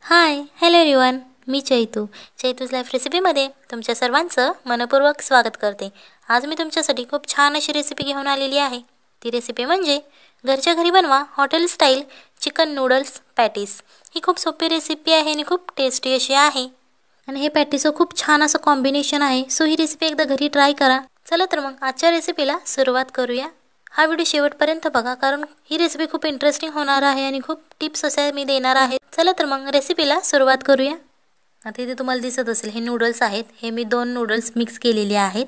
Hi hello everyone, मी Chaitu's life रेसिपीमध्ये तुमच्या सर्वांचं मनपूर्वक स्वागत करते। आज मी तुमच्यासाठी खूप छान अशी रेसिपी घेऊन आलेली आहे। ती रेसिपी म्हणजे घरच्या घरी बनवा hotel style chicken noodles patties. ही खूप सोपी रेसिपी आहे आणि खूप टेस्टी अशी आहे आणि हे पॅटीसचं खूप छान असं कॉम्बिनेशन आहे। सो ही रेसिपी एकदा घरी ट्राय करा। चला तर मग आजच्या रेसिपीला सुरुवात करूया। हा व्हिडिओ शेवटपर्यंत बघा, कारण ही रेसिपी खूप इंटरेस्टिंग होणार आहे आणि खूप टिप्स असे मी देणार आहे। चला तर मग रेसिपीला सुरुवात करूया। आता इथे तुम्हाला दिसत असेल हे नूडल्स आहेत। हे मी 2 नूडल्स मिक्स केलेले आहेत।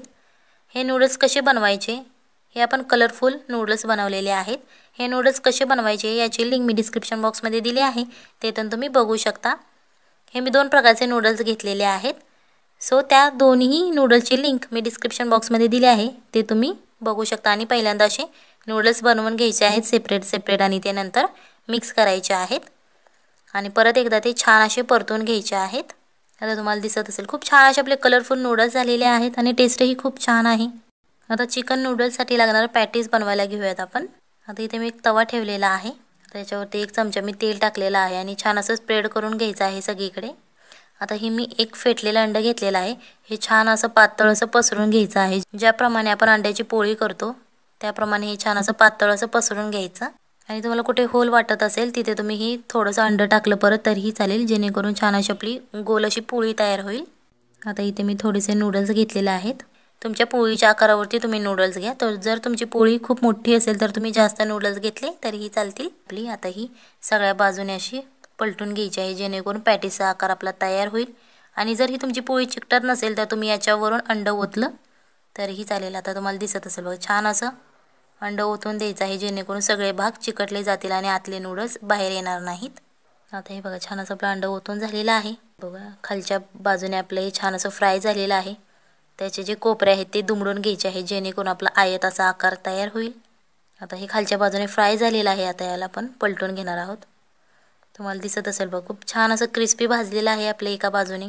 हे नूडल्स कसे बनवायचे, हे आपण कलरफुल नूडल्स बनवलेले आहेत। हे नूडल्स कसे बनवायचे याची लिंक मी डिस्क्रिप्शन बॉक्समध्ये दिली आहे, तेथून तुम्ही बघू शकता। हे मी 2 प्रकारचे नूडल्स घेतलेले आहेत। सो त्या दोन्ही नूडल्सची लिंक मी डिस्क्रिप्शन बॉक्समध्ये दिली आहे, ते तुम्ही बघू शकता। आणि पहिल्यांदा असे नूडल्स बनवून घ्यायचे आहेत सेपरेट आणि ते नंतर मिक्स करायचे आहेत आणि परत एकदा ते छान असे परतून घ्यायचे आहेत। आता तुम्हाला दिसत असेल खूप छान असे आपले कलरफुल नूडल्स झालेले आहेत आणि टेस्टही खूप छान आहे। आता चिकन नूडल्ससाठी लागणारे पॅटीस बनवायला घेऊयात आपण। आता इथे मी एक तवा ठेवलेला आहे, त्याच्यावरती 1 चमचा मी तेल टाकलेला आहे आणि छान असं स्प्रेड करून घ्यायचं आहे सगळीकडे। आता ही मी एक फेटलेला अंडा घेतलेला आहे। हे छान असं पातळ असं पसरून घ्यायचं आहे। ज्याप्रमाणे आपण अंड्याची पोळी करतो त्याप्रमाणे हे छान असं पातळ असं पसरून घ्यायचं। आणि तुम्हाला कुठे होल वाटत असेल तिथे तुम्ही ही थोडंसं अंडं टाकलं परत तरीही चालेल, जेणेकरून छान अशी आपली गोल अशी पोळी तयार होईल। आता इथे मी थोडेसे नूडल्स घेतलेले आहेत। तुमच्या पोळीच्या आकारावरती तुम्ही नूडल्स घ्या। तर जर तुमची पोळी खूप मोठी असेल तर तुम्ही जास्त नूडल्स घेतले तरीही चालतील। आपली आता ही सगळ्या बाजूने अशी पलटून घ्यायची आहे, जेणेकरून पॅटीसचा आकार आपला तयार होईल। आणि जर ही तुमची पोळी चिकटत नसेल तर तुम्ही याच्यावरून अंडं ओतलं तरीही चालेल। आता तुम्हाला दिसत असेल बघा, छान असं अंडं ओतून द्यायचं आहे, जेणेकरून सगळे भाग चिकटले जातील आणि आतले नूडल्स बाहेर येणार नाहीत। आता हे बघा छान असं आपलं अंडं ओतून झालेलं आहे। बघा खालच्या बाजूने आपलं हे छान असं फ्राय झालेलं आहे। त्याचे जे कोपरे आहेत ते दुमडून घ्यायचे आहे, जेणेकरून आपला आयत असा आकार तयार होईल। आता हे खालच्या बाजूने फ्राय झालेलं आहे। आता याला आपण पलटून घेणार आहोत। तुम्हाला दिसत असेल बघा खूप छान असं क्रिस्पी भाजलेलं आहे आपल्या एका बाजूने।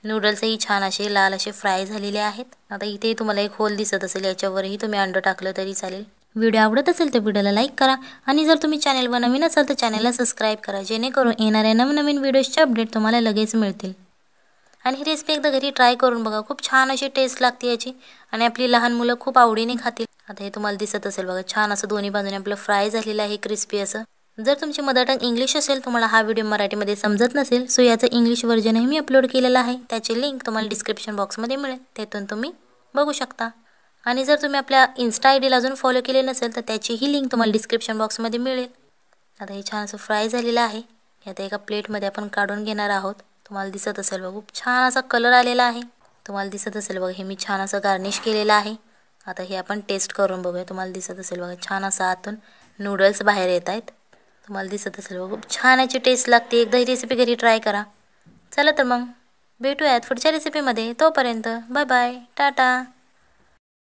नूडल्सही छान असे लाल असे फ्राय झालेले आहेत। आता इथे तुम्हाला एक होल दिसत असेल, याच्यावरही तुम्ही अंडं टाकलं तरी चालेल। व्हिडिओ आवडत असेल तर व्हिडिओला लाईक करा आणि जर तुम्ही चॅनलवर नवीन असाल तर चॅनलला सबस्क्राईब करा, जेणेकरून येणाऱ्या नवनवीन व्हिडिओजचे अपडेट तुम्हाला लगेच मिळतील। आणि ही रेसिपी एकदा घरी ट्राय करून बघा, खूप छान अशी टेस्ट लागते याची आणि आपली लहान मुलं खूप आवडीने खातील। आता हे तुम्हाला दिसत असेल बघा छान असं दोन्ही बाजूने आपलं फ्राय झालेलं आहे क्रिस्पी असं। जर तुमची मदर टंग इंग्लिश असेल, तुम्हाला हा व्हिडिओ मराठीमध्ये समजत नसेल, सो याचं इंग्लिश व्हर्जनही मी अपलोड केलेलं आहे। त्याची लिंक तुम्हाला डिस्क्रिप्शन बॉक्समध्ये मिळेल, तेथून तुम्ही बघू शकता। आणि जर तुम्ही आपल्या इन्स्टा आयडीला अजून फॉलो केले नसेल तर त्याचीही लिंक तुम्हाला डिस्क्रिप्शन बॉक्समध्ये मिळेल। आता हे छान असं फ्राय झालेलं आहे। आता एका प्लेटमध्ये आपण काढून घेणार आहोत। तुम्हाला दिसत असेल बघा खूप छान असा कलर आलेला आहे। तुम्हाला दिसत असेल बघा हे मी छान असं गार्निश केलेलं आहे। आता हे आपण टेस्ट करून बघूया। तुम्हाला दिसत असेल बघा छान असं आतून नूडल्स बाहेर येत आहेत। तुम्हाला दिसत असेल बघा खूप छान याची टेस्ट लागते। एकदा ही रेसिपी घरी ट्राय करा। चला तर मग भेटूयात पुढच्या रेसिपीमध्ये। तोपर्यंत बाय बाय, टाटा।